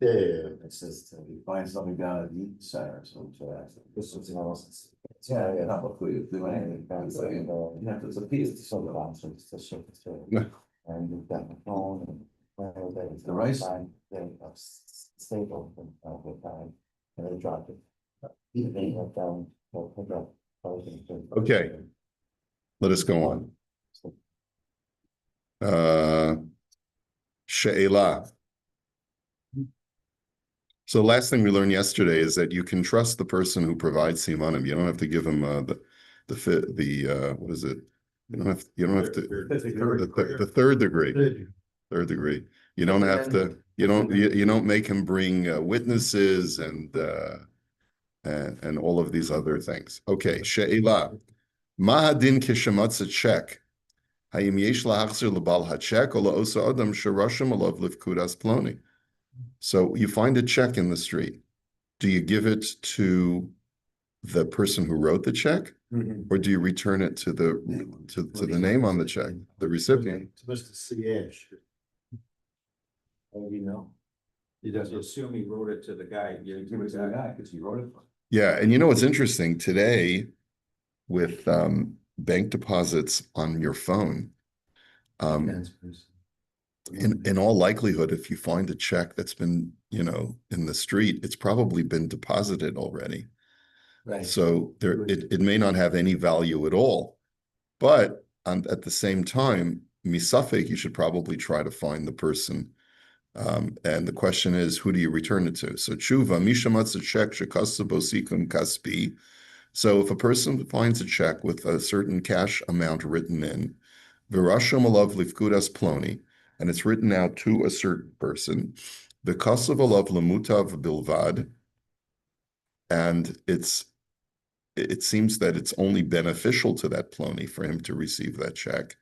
Yeah, it's just, You find something down at the Eaton Center, so this is else. yeah, not what we do anything. You have to, it's a piece to So the something. answer is the shift to, Yeah. and you've got the phone and where they. The rice? They are stable with time, and they drop it. Even they have down, they'll pick up. Okay. Let us go on. She'elah. So last thing we learned yesterday is that you can trust the person who provides simanim. You don't have to give him what is it? You don't have to the third degree. Third degree. You don't have to. You don't make him bring witnesses and all of these other things. Okay, she'elah. Mahadin kishamatza check. Hayim yesh lahachzir lebal hacheck or laosa adam sharashim alav lifkudas ploni. So you find a check in the street. Do you give it to the person who wrote the check, or do you return it to the name on the check, the recipient? To Mr. C.H. Oh, you know. He doesn't assume he wrote it to the guy. Give it to the guy, because he wrote it. Yeah, and you know what's interesting today with bank deposits on your phone. In all likelihood, if you find a check that's been, in the street, it's probably been deposited already. Right. So it may not have any value at all. But at the same time, misafek, you should probably try to find the person. And the question is, who do you return it to? So tshuva, mishamatz a check shekasabosikum kaspi. So if a person finds a check with a certain cash amount written in, virasham alav lifkudas ploni, and it's written out to a certain person, the kasav alav lemutav bilvad, and it seems that it's only beneficial to that ploni for him to receive that check.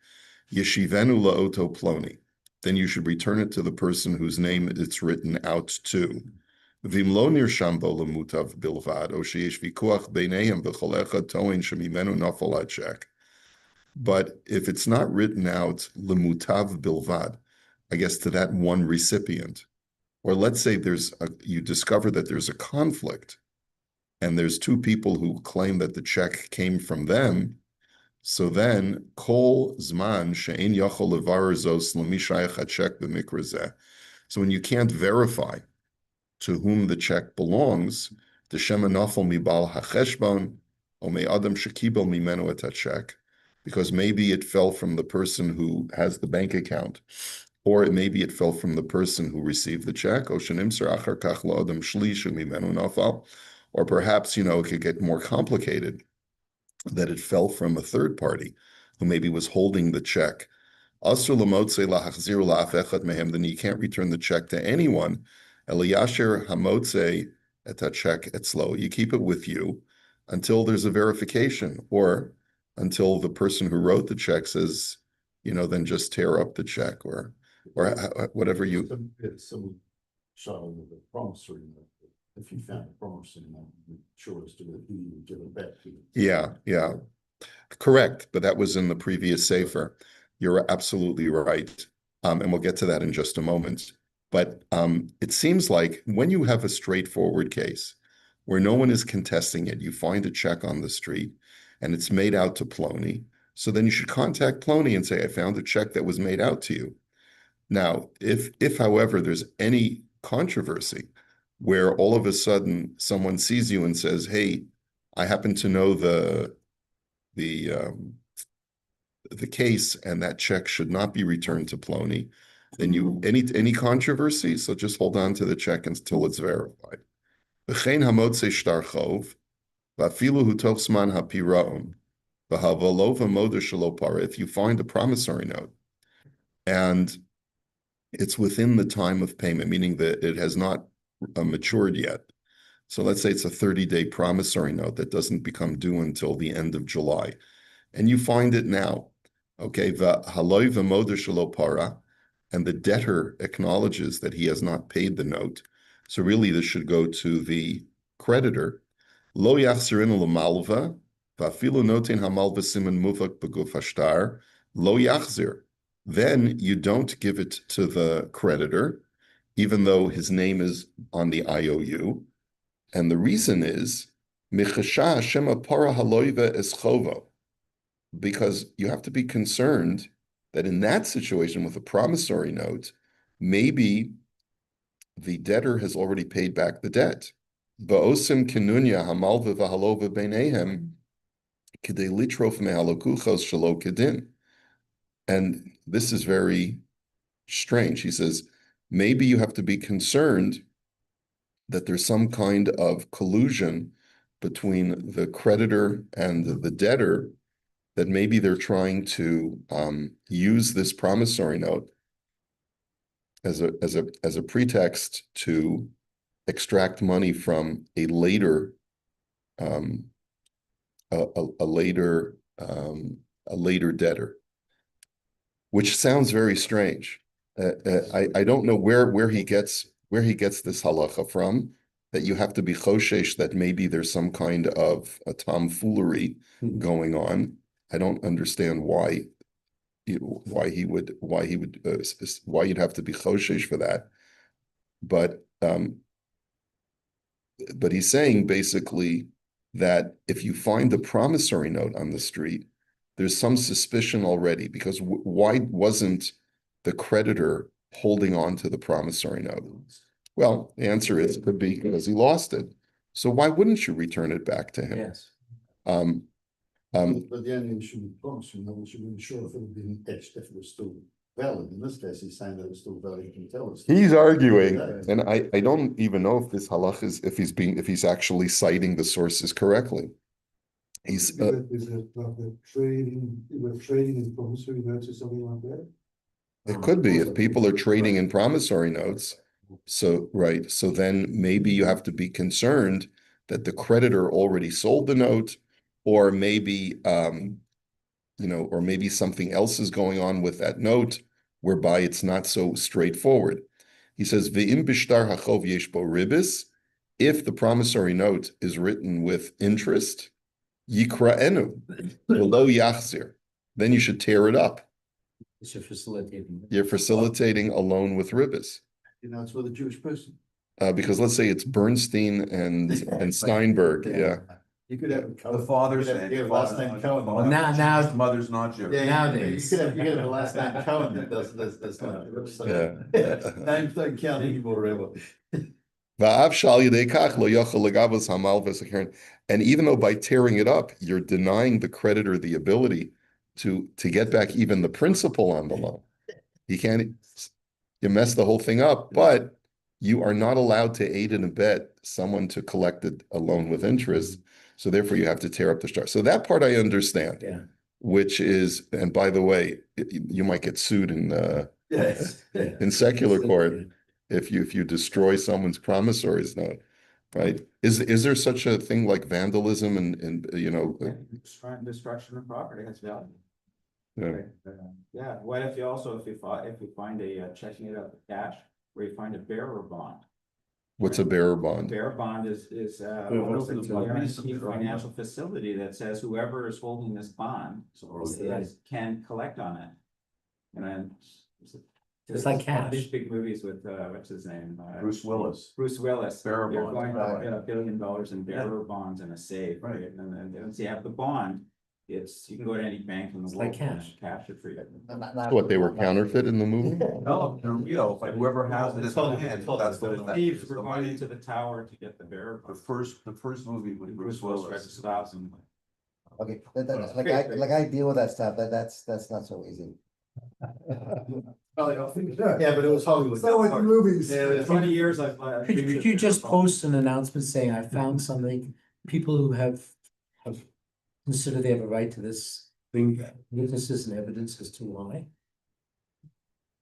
Yeshivenu laoto ploni, then you should return it to the person whose name it's written out to. Vim lo nirsham bo lemutav bilvad, o sheyesh vikuach beineim v'chol echad toin shemimenu nafal check. But if it's not written out lemutav bilvad, I guess to that one recipient, or let's say you discover that there's a conflict, and there's two people who claim that the check came from them. So then, kol zman she'ein yachol levarer zos lemishayach hachek b'mikra zeh. So when you can't verify to whom the check belongs, the shema nafal mibal hacheshbon o me adam shekibel mimenu et check, because maybe it fell from the person who has the bank account, or maybe it fell from the person who received the check. O shenimser achar kach lo adam shlish mimenu nafal. Or perhaps, it could get more complicated, that it fell from a third party who maybe was holding the check. Then you can't return the check to anyone. You keep it with you until there's a verification, or until the person who wrote the check says, then just tear up the check, or whatever you. Some showing the promissory note. If you found a promissory note, sure as to the who you would give it back to. Yeah, correct. But that was in the previous sefer. You're absolutely right, and we'll get to that in just a moment. But it seems like when you have a straightforward case where no one is contesting it, you find a check on the street, and it's made out to Plony. So then you should contact Plony and say, I found a check that was made out to you. Now, if however, there's any controversy where all of a sudden someone sees you and says, hey, I happen to know the case, and that check should not be returned to Plony, then any controversy, so just hold on to the check until it's verified. If you find a promissory note and it's within the time of payment, meaning that it has not matured yet. So let's say it's a 30-day promissory note that doesn't become due until the end of July, and you find it now. Okay, and the debtor acknowledges that he has not paid the note. So really, this should go to the creditor. Lo yachzirin l'malva, va'afilu notin hamalva siman muvak beguf hashtar, lo yachzir. Then you don't give it to the creditor, even though his name is on the IOU. And the reason is, Michasha Shema Para Haloiva Eschovo, because you have to be concerned that in that situation with a promissory note, maybe the debtor has already paid back the debt. Va'osim kinunya hamalva v'halova beinehem k'dei litrof mehalokuchos shelo kedin. And this is very strange. He says, maybe you have to be concerned that there's some kind of collusion between the creditor and the debtor, that maybe they're trying to use this promissory note as a pretext to extract money from a later debtor, which sounds very strange. I don't know where he gets this halacha from, that you have to be choshesh that maybe there's some kind of a tomfoolery going on. I don't understand why you'd have to be choshesh for that. But he's saying basically that if you find the promissory note on the street, there's some suspicion already, because why wasn't the creditor holding on to the promissory note? Well, the answer is it could be because he lost it. So why wouldn't you return it back to him? Yes. But the only issue with promissory note, we should be sure if it had been etched, if it was still valid. In this case, he's saying that it's still valid. You can tell us. He's arguing, and I don't even know if this halach is, if he's actually citing the sources correctly. He's Is it like a trading, with trading in promissory notes or something like that? it could be if people are trading in promissory notes. So, right. So then maybe you have to be concerned that the creditor already sold the note, or maybe, or maybe something else is going on with that note, whereby it's not so straightforward. He says, "Ve'im bishtar hachov yesh bo ribis," if the promissory note is written with interest, yikra'enu v'lo yachzir, then you should tear it up. You're facilitating. You're facilitating a loan with ribis. It's with a Jewish person. Because let's say it's Bernstein and Steinberg, yeah. You could have The father's you could have name. the last name Cohen. Well, now- The mother's not Jewish. Yeah, Nowadays. you could have the last name Cohen. That's not. Yeah. Names don't count anymore, really. And even though by tearing it up, you're denying the creditor the ability to get back even the principal on the loan. You mess the whole thing up, but you are not allowed to aid and abet someone to collect a loan with interest. So therefore you have to tear up the start. So that part I understand. Yeah. Which is, and by the way, you might get sued in secular court if you destroy someone's promissories note, right? Is there such a thing like vandalism and Destruction of property has value. Yeah. Right, yeah, what if you find a checking it out with cash, where you find a bearer bond? What's a bearer A bond? bearer bond is what almost if like it's a like guaranteed recent, right? financial facility that says whoever is holding this bond can collect on it. And then. It's like one of cash. These big movies with, what's his name? Bruce Willis. Bruce Willis. Bearer They're bonds, going to right. get $1 billion in bearer bonds in a safe. Right. And then once you have the bond, you can go to any bank in the It's world. like and cash. Cash it for you. What, they were counterfeit in the movie? No, they're real, but whoever has it in their hand, that's The the. thieves were going into the tower to get the bearer The bond. first movie with Bruce Bruce Willis tried Willis. to stop him. Okay, like I deal with that stuff, that's not so easy. Yeah, but it was Hollywood. It's not like the movies. Yeah, it's 20 years I've. Could you just post an announcement saying, I found something, people who have considered they have a right to this, bring witnesses and evidence as to why?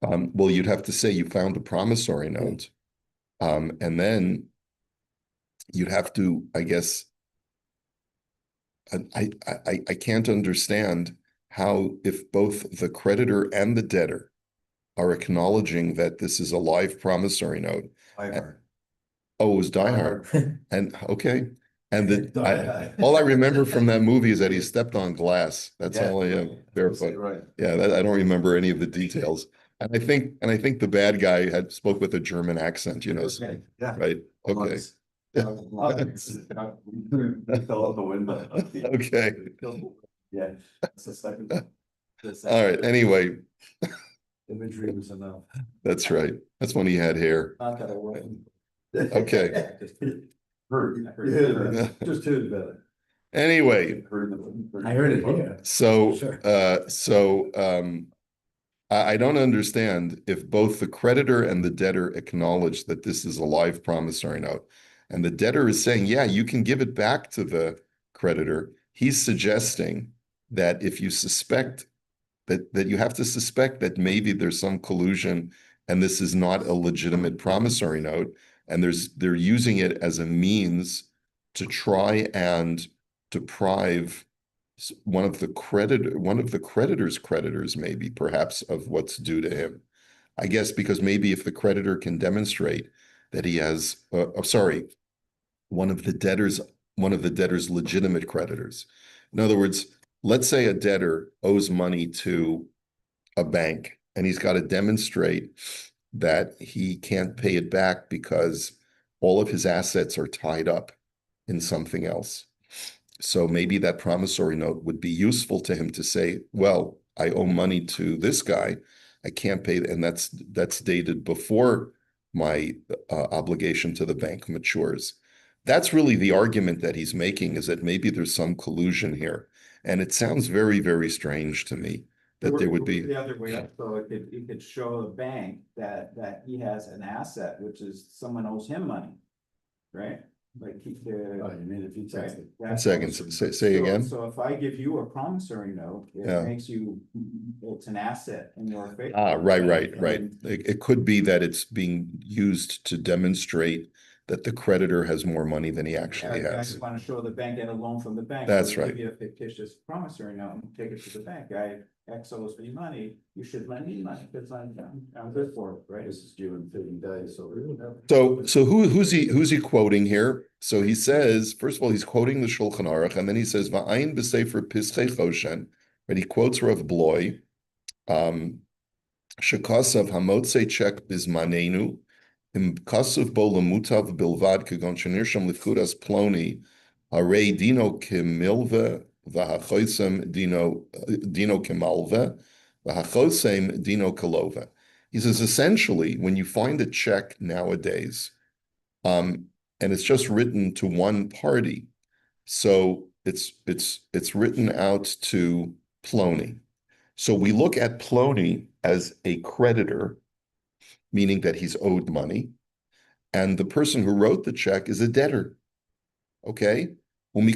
Well, you'd have to say you found a promissory note. And then you'd have to, I guess, I can't understand how, if both the creditor and the debtor are acknowledging that this is a live promissory note. Oh, it was Die Hard. And okay. And all I remember from that movie is that he stepped on glass. That's all I have barefoot. Right. Yeah, I don't remember any of the details. And I think the bad guy had spoke with a German accent, you know, so- Yeah. right? Okay. We fell out the window. Okay. Yeah, that's the second. All right, anyway, Imagery was enough. that's right. That's when he had hair. Not that I wasn't. Okay. Heard. Yeah, just heard about it. Anyway, I heard it here. so, Sure. I don't understand if both the creditor and the debtor acknowledge that this is a live promissory note. And the debtor is saying, yeah, you can give it back to the creditor. He's suggesting that if you suspect that you have to suspect that maybe there's some collusion and this is not a legitimate promissory note, and they're using it as a means to try and deprive one of the creditor's creditors, maybe perhaps, of what's due to him. I guess because maybe if the creditor can demonstrate that he has, one of the debtor's legitimate creditors. In other words, let's say a debtor owes money to a bank and he's got to demonstrate that he can't pay it back because all of his assets are tied up in something else. So maybe that promissory note would be useful to him to say, well, I owe money to this guy. I can't pay, and that's dated before my obligation to the bank matures. That's really the argument that he's making, is that maybe there's some collusion here. And it sounds very, very strange to me that there would be. The other way up, so it could show a bank that he has an asset, which is someone owes him money, right? Like keep Oh, the. you mean if you Right. text it? One second, say again. So if I give you a promissory note, Yeah. it makes you, it's an asset in your favor. Right. And It could be that it's being used to demonstrate that the creditor has more money than he actually I has. just want to show the bank, get a loan from the bank. That's So they right. Give you a fictitious promissory note and take it to the bank, X owes me money, you should lend me money, because I'm good for it, right? This is due in 30 days, so we would have. So who's he quoting here? So he says, first of all, he's quoting the Shulchan Aruch, and then he says, "Va'ayin b'sefer Pischei Choshen," and he quotes Rav Bloy, "Shekasav hamotzei check bizmanenu, im kasav bo lemutav bilvad kegon shenirsham lifkudas ploni, arei dino kimilve v'hachoisem dino kimalve v'hachosem dino kalove." He says, essentially, when you find a check nowadays, and it's just written to one party, so it's written out to Plony. So we look at Plony as a creditor, meaning that he's owed money, and the person who wrote the check is a debtor. Okay? He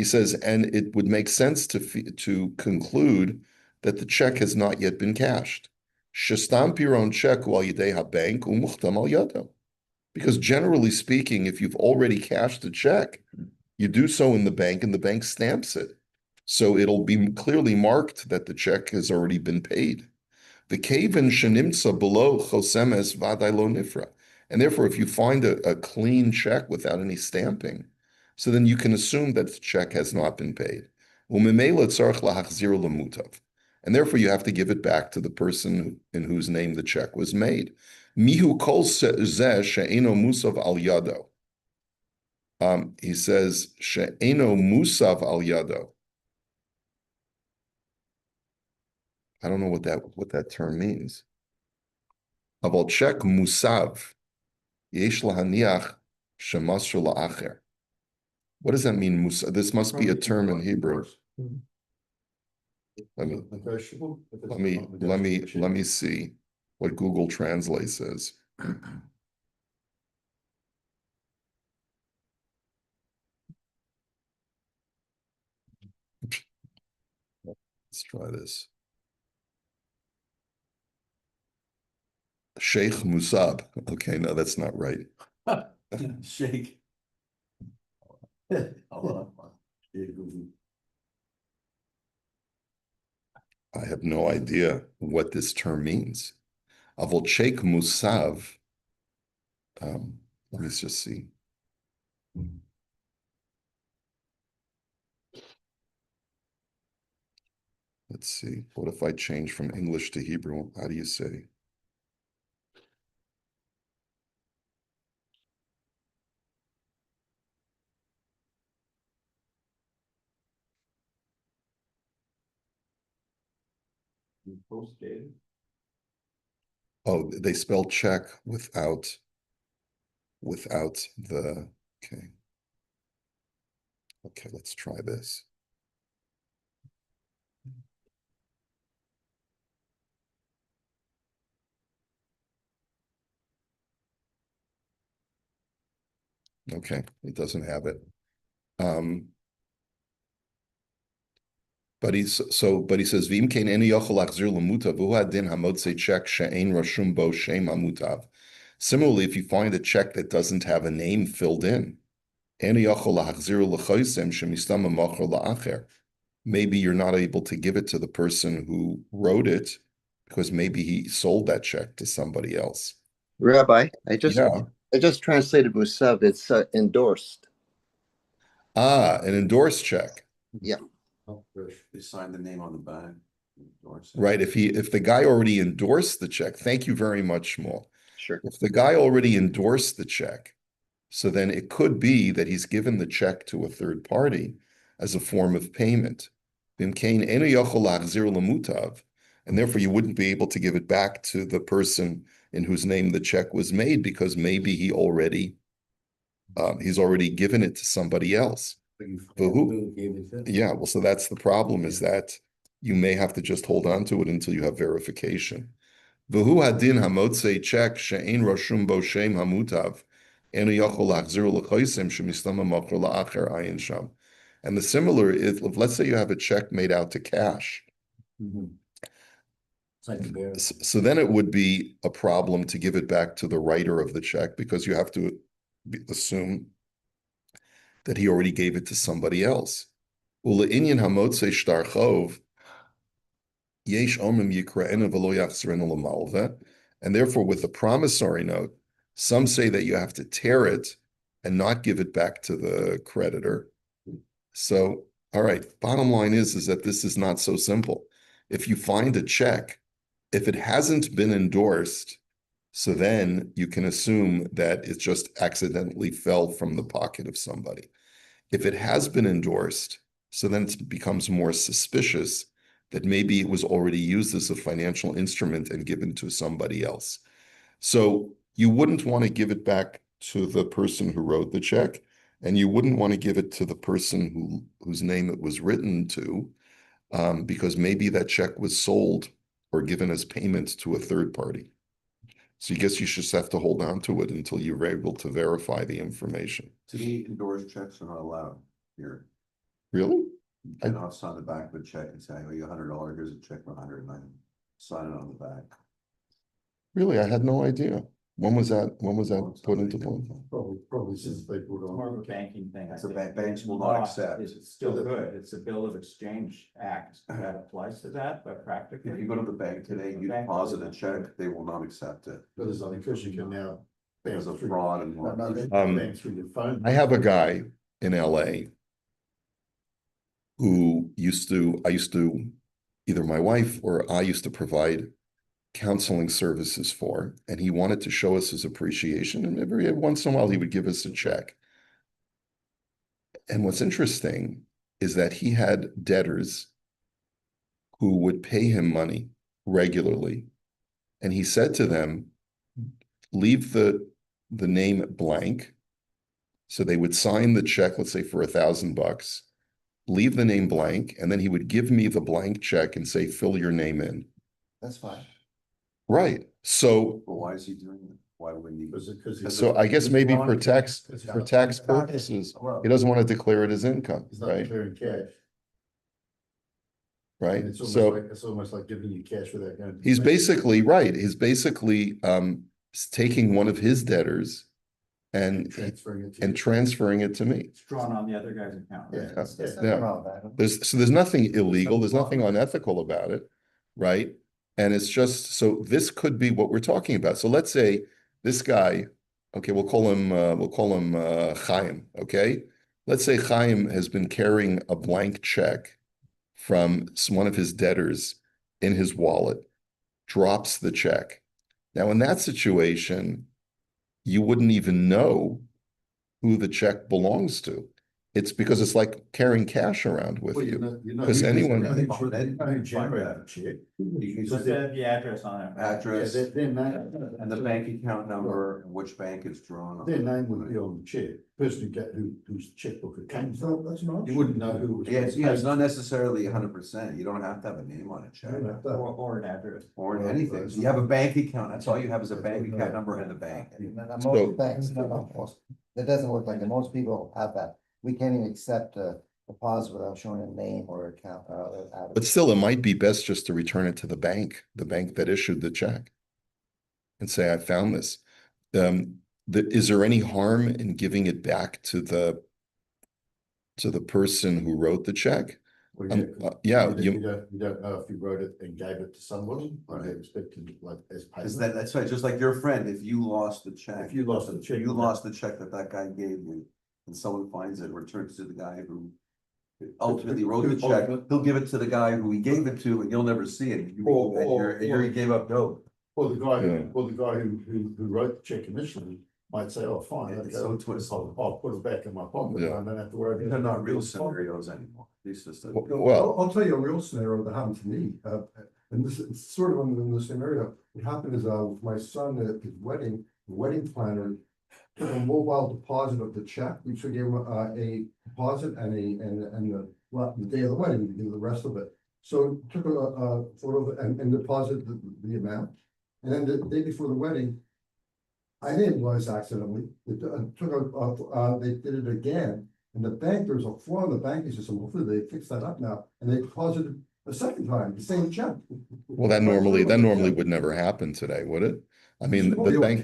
says, and it would make sense to conclude that the check has not yet been cashed. Because generally speaking, if you've already cashed a check, you do so in the bank and the bank stamps it. So it'll be clearly marked that the check has already been paid. The kaven shenimtza below chosemes vaday lo nifra. And therefore, if you find a clean check without any stamping, so then you can assume that the check has not been paid. And therefore, you have to give it back to the person in whose name the check was made. Mihu kol zeh she'eno musav al yado. He says she'eno musav al yado. I don't know what that term means. Aval check musav yesh lahaniach shemasr la'acher. What does that mean, musav? This must be a term in Hebrew. Let me see what Google Translate says. Let's try this. Sheikh Musab. Okay, no, that's not right. Shake. I have no idea what this term means. Avol Sheikh Musav. Let me just see. Let's see, what if I change from English to Hebrew? How do you say? Post dated. Oh, they spell check without the, okay. Okay, let's try this. Okay, it doesn't have it. But he says, "V'im kein eni yochel lachzir lemutav, v'hu hadin hamotze check she'ein rashum bo shem hamutav." Similarly, if you find a check that doesn't have a name filled in, eni yochel lachzir lechoisem shemistam ha'mocher la'acher. Maybe you're not able to give it to the person who wrote it because maybe he sold that check to somebody else. Rabbi, Yeah. I just translated Musav. It's endorsed. Ah, an endorsed check. They sign the name on the back. endorse it. Right. If the guy already endorsed the check, thank you very much, Shmuel. Sure. If the guy already endorsed the check, so then it could be that he's given the check to a third party as a form of payment. And therefore you wouldn't be able to give it back to the person in whose name the check was made because maybe he's already given it to somebody else. Yeah, well, so that's the problem, is that you may have to just hold on to it until you have verification. V'hu hadin hamotze check she'ein rashum bo shem hamutav enu yochol lachzir lechoisem shemistam ha'mocher la'acher ayin sham. And the similar is, let's say you have a check made out to cash. It's like a bear. So then it would be a problem to give it back to the writer of the check because you have to assume that he already gave it to somebody else. Ule'inyan hamotze shtar chov yesh omim yikra'ena v'lo yachzirena l'malveh. And therefore, with the promissory note, some say that you have to tear it and not give it back to the creditor. So, all right, bottom line is that this is not so simple. If you find a check, if it hasn't been endorsed, so then you can assume that it just accidentally fell from the pocket of somebody. If it has been endorsed, so then it becomes more suspicious that maybe it was already used as a financial instrument and given to somebody else. So you wouldn't want to give it back to the person who wrote the check, and you wouldn't want to give it to the person whose name it was written to, because maybe that check was sold or given as payment to a third party. So I guess you just have to hold on to it until you're able to verify the information. To me, endorsed checks are not allowed here. Really? You cannot sign the back of a check and say, I owe you $100, here's a check for $100, and I sign it on the back. Really? I had no idea. When was that put into play? Probably since they put More of a on. banking thing. I So think. banks will not accept. It's still good. It's a bill of exchange act that applies to that, but If practically. you go to the bank today, you Bank deposit a doesn't. check, they will not accept it. But it's only because you can now. Because of fraud and No, no, they- Bank through your phone. I have a guy in LA who I used to, either my wife or I used to provide counseling services for, and he wanted to show us his appreciation, and every once in a while he would give us a check. And what's interesting is that he had debtors who would pay him money regularly, and he said to them, leave the name blank. So they would sign the check, let's say for $1,000, leave the name blank, and then he would give me the blank check and say, fill your name in. That's fine. Right. So, But why is he doing it? Why would he? so I guess maybe for tax It's purposes, he doesn't want to declare it as income, It's not right? declaring cash. Right. It's So almost like giving you cash without going. to the he's bank. basically right. He's basically taking one of his debtors and Transferring it to you. transferring it to me. It's drawn on the other guy's account. right? Yeah. There's Yeah. nothing wrong with that. There's nothing illegal, there's nothing unethical about it, right? And it's just, so this could be what we're talking about. So let's say this guy, okay, we'll call him Chaim, okay? Let's say Chaim has been carrying a blank check from one of his debtors in his wallet, drops the check. Now, in that situation, you wouldn't even know who the check belongs to. It's because it's like carrying cash around with Well, you. you know. Because anyone- You know who generated the check. You Just said the address on it. address Yeah, their name, and the bank account number and which bank it's drawn on. their name would be on the check, person whose checkbook it came from. That's not. You wouldn't know who it was. Yes, yeah, it's not necessarily 100%. You don't have to have a name on a check Or an address. or anything. You have a bank account. That's all you have is a bank account number and the bank. So- Most banks, no, most, that doesn't work like that. Most people have that. We can't even accept a deposit without showing a name or account. But still, it might be best just to return it to the bank that issued the check, and say, I found this. Is there any harm in giving it back to the person who wrote the check? Well, Yeah, you don't know if you wrote it and gave it to somebody, or they expected like as Is payment. that's right, just like your friend, if you lost the check. If you lost the check. You lost the check that guy gave you, and someone finds it, returns to the guy who ultimately wrote the check, he'll give it to the guy who he gave it to, and you'll never see it. And you gave up dope. Or the guy, Yeah. who wrote the check initially might say, oh, fine, It's okay, so twisted. I'll put it back in my pocket, Yeah. I don't have to worry. They're not real scenarios anymore. These just. Well- I'll tell you a real scenario that happened to me, and this is sort of in the scenario. What happened is, with my son at his wedding, the wedding planner took a mobile deposit of the check. We should give him a deposit the day of the wedding, we do the rest of it. So took a photo of it and deposited the amount. And then the day before the wedding, I didn't realize accidentally, they did it again. And the bank, there's a flaw in the banking system, hopefully they fixed that up now, and they deposited a second time, the same check. Well, that normally would never happen today, would it? I mean, the bank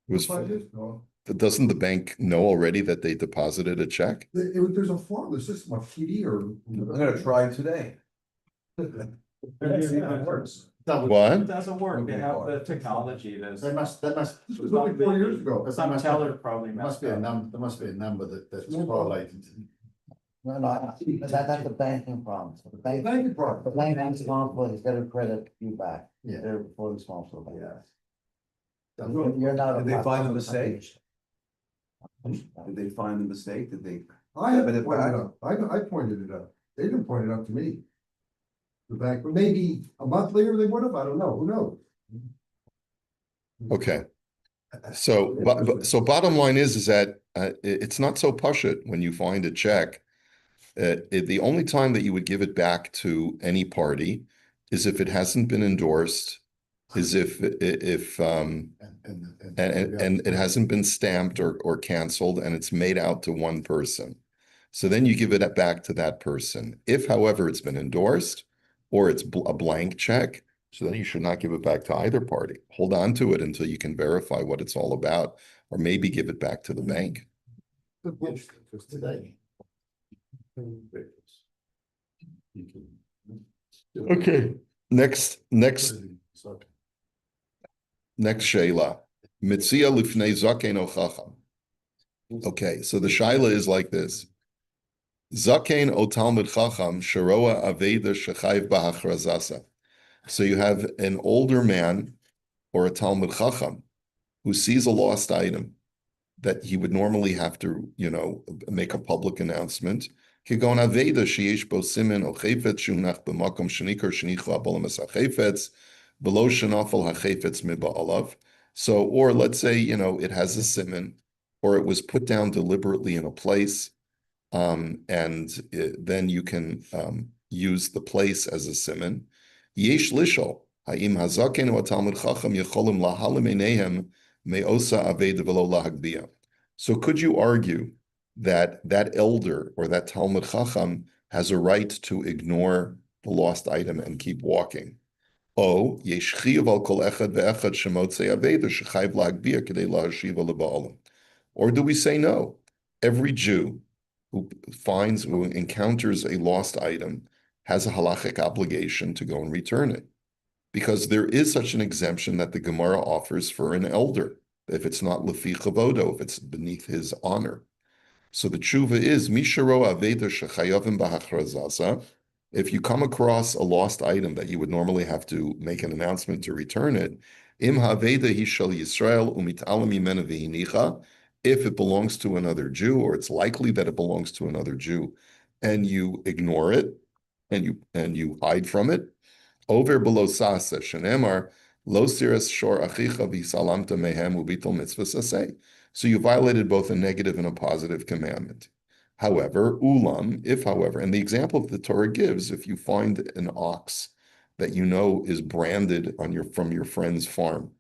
was, doesn't the bank know already that they deposited a check? There's a flaw in the system, a TD or. I'm gonna try today. It works. What? It doesn't work. They have the technology. They must, This was only 4 years ago. Some teller probably there must messed be a up. number, there must be a number that's correlated. No, that's a banking problem. So the bank, Thank you, Brian. the bank is responsible, he's gotta credit you back. Yeah. They're fully responsible. Yeah. You're not. Did they find a mistake? Did they find the mistake? Did they? I haven't pointed it out. I pointed it out. They didn't point it out to me. The bank, but maybe a month later they would have, I don't know, who knows? Okay. So, so bottom line is that it's not so pashut when you find a check. The only time that you would give it back to any party is if it hasn't been endorsed, is if and it hasn't been stamped or canceled, and it's made out to one person. So then you give it back to that person. If, however, it's been endorsed or it's a blank check, so then you should not give it back to either party. Hold on to it until you can verify what it's all about, or maybe give it back to the bank. Because today. Okay. Next Shayla. Mitzia lifnei zaken o chacham. Okay, so the Shaila is like this. Zaken o talmid chacham sharoa aveda shechayv b'hachrazasa. So you have an older man or a talmid chacham who sees a lost item that he would normally have to, make a public announcement. Kigon aveda sheyesh bo simin o chayfetz shunach b'makom shenikar shenichla b'olamas hachayfetz below shenafel hachayfetz miba'alav. So, or let's say, it has a siman, or it was put down deliberately in a place, and then you can use the place as a siman. Yesh lishol ha'im hazaken o talmid chacham yecholim lahalim eineihem me'osa aveda v'lo lahagbia. So, could you argue that elder or that talmid chacham has a right to ignore the lost item and keep walking? Or do we say no? Every Jew who encounters a lost item has a halachic obligation to go and return it, because there is such an exemption that the Gemara offers for an elder if it's not lefi chavodo, if it's beneath his honor. So the tshuva is misharo aveda shechayavim b'hachrazaza. If you come across a lost item that you would normally have to make an announcement to return it, im haveda hi shel Yisrael umitalam mimena v'hinicha. If it belongs to another Jew, or it's likely that it belongs to another Jew, and you ignore it, and you hide from it, over below sasa shenemar lo siras shor achicha v'salamta mehem ubitul mitzvah saseh. So you violated both a negative and a positive commandment. However, ulam, if however, and the example that the Torah gives, if you find an ox that you know is branded from your friend's farm,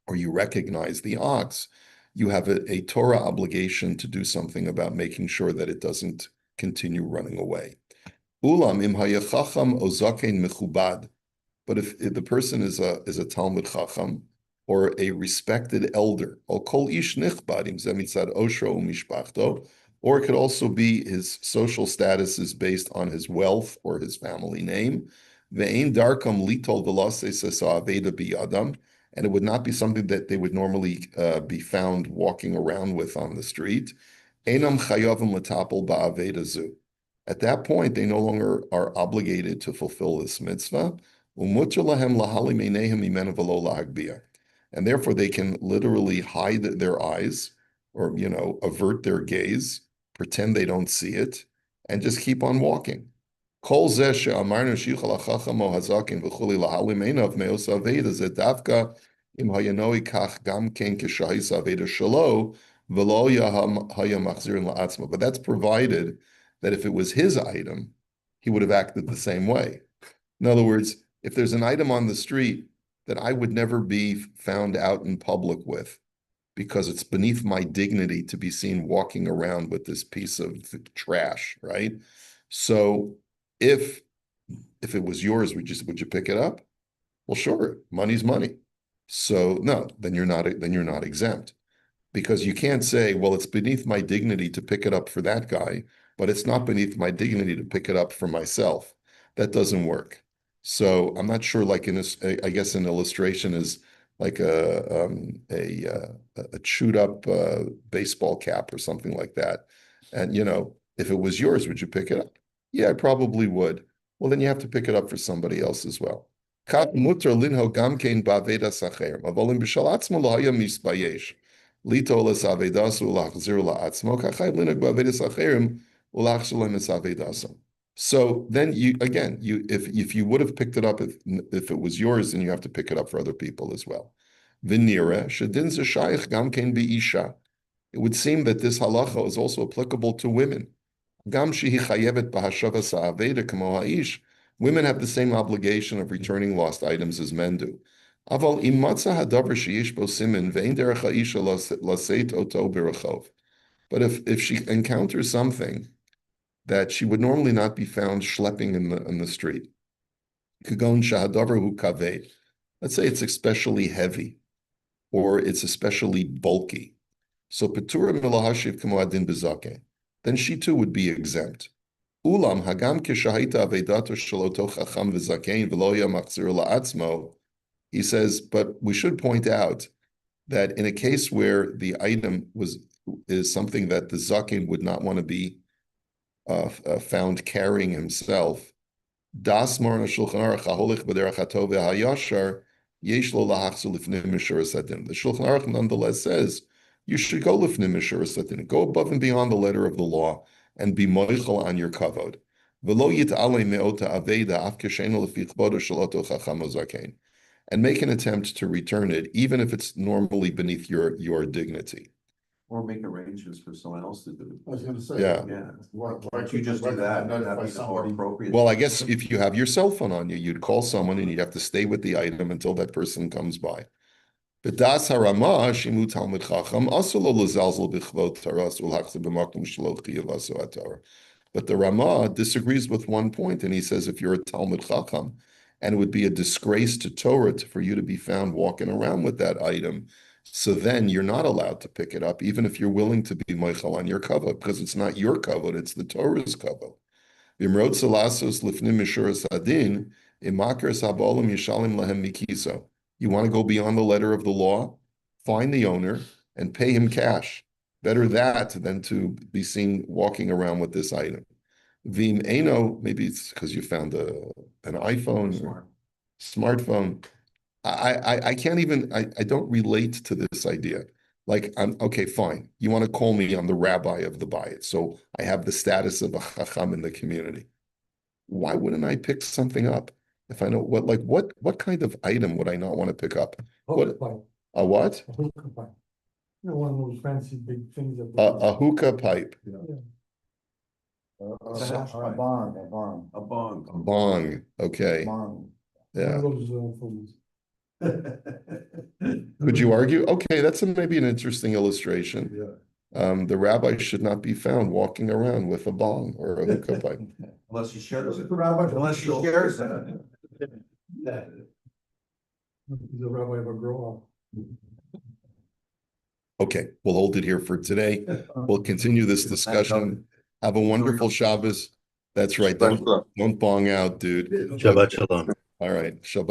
or you recognize the ox, you have a Torah obligation to do something about making sure that it doesn't continue running away. Ulam im hayachacham ozakein mechubad. But if the person is a Talmud Chacham or a respected elder, or kol ish nichbad im zemitzad oshro umishpachto, or it could also be his social status is based on his wealth or his family name. Ve'ein darkam litol velase sesa aveda biyadam, and it would not be something that they would normally be found walking around with on the street. Enam chayavim l'tapel ba'aveda zu. At that point, they no longer are obligated to fulfill this mitzvah. And therefore, they can literally hide their eyes or, avert their gaze, pretend they don't see it, and just keep on walking. But that's provided that if it was his item, he would have acted the same way. In other words, if there's an item on the street that I would never be found out in public with, because it's beneath my dignity to be seen walking around with this piece of trash, right? So if it was yours, would you pick it up? Well, sure, money's money. So no, then you're not exempt. Because you can't say, well, it's beneath my dignity to pick it up for that guy, but it's not beneath my dignity to pick it up for myself. That doesn't work. So I'm not sure, like I guess an illustration is like a chewed up baseball cap or something like that. And if it was yours, would you pick it up? Yeah, I probably would. Well, then you have to pick it up for somebody else as well. So then if you would have picked it up if it was yours, then you have to pick it up for other people as well. It would seem that this halacha is also applicable to women. Women have the same obligation of returning lost items as men do. But if she encounters something that she would normally not be found schlepping in the street, let's say it's especially heavy or it's especially bulky, so then she too would be exempt. Ulam hagam kishahita avedato shaloto chacham v'zakein v'loya machzir la'atzmo. He says, but we should point out that in a case where the item is something that the zaken would not want to be found carrying himself, das mar shulchan aruch haholich b'derech hatov v'hayashar yesh lo lahachzu lifnim mishuras hadin. The Shulchan Aruch nonetheless says you should go lifnim mishuras hadin, go above and beyond the letter of the law, and be moichel on your kavod. And make an attempt to return it, even if it's normally beneath your dignity. Or make arrangements for someone else to do it. I was gonna say. Yeah. Yeah. Why Don't you just do that? That'd be more appropriate. Well, I guess if you have your cell phone on you, you'd call someone and you'd have to stay with the item until that person comes by. B'das harama shimu talmid chacham also lo lezalzel b'chvot taras ulachzer b'makom shelo chiyav aso atar. But the Rama disagrees with one point, and he says if you're a Talmud Chacham, and it would be a disgrace to Torah for you to be found walking around with that item, so then you're not allowed to pick it up, even if you're willing to be moichel on your kavod, because it's not your kavod, it's the Torah's kavod. V'imrod salasos lifnim mishuras hadin imakar sabolim yishalim lahem mikiso. You want to go beyond the letter of the law? Find the owner and pay him cash. Better that than to be seen walking around with this item. Vim Eno, maybe it's because you found an iPhone or smartphone. I can't even, I don't relate to this idea. Like, okay, fine. You want to call me, I'm the rabbi of the bayit, so I have the status of a chacham in the community. Why wouldn't I pick something up? If I know what kind of item would I not want to pick up? What, a what? You know, one of those fancy big things that. A hookah pipe, Or It's a hash or a pipe. bong, a bong, A bong. a bong, okay, bong. yeah. Those phones. Could you argue? Okay, that's maybe an interesting illustration. Yeah. The rabbi should not be found walking around with a bong or a hookah pipe. Unless he shares it. The rabbi- Unless he shares it. He's a rabbi of a grow Okay, we'll hold it here for today. We'll continue this discussion. Have a wonderful Shabbos. That's right. Don't bong out, dude. Shabbat shalom. All right. Shabbat.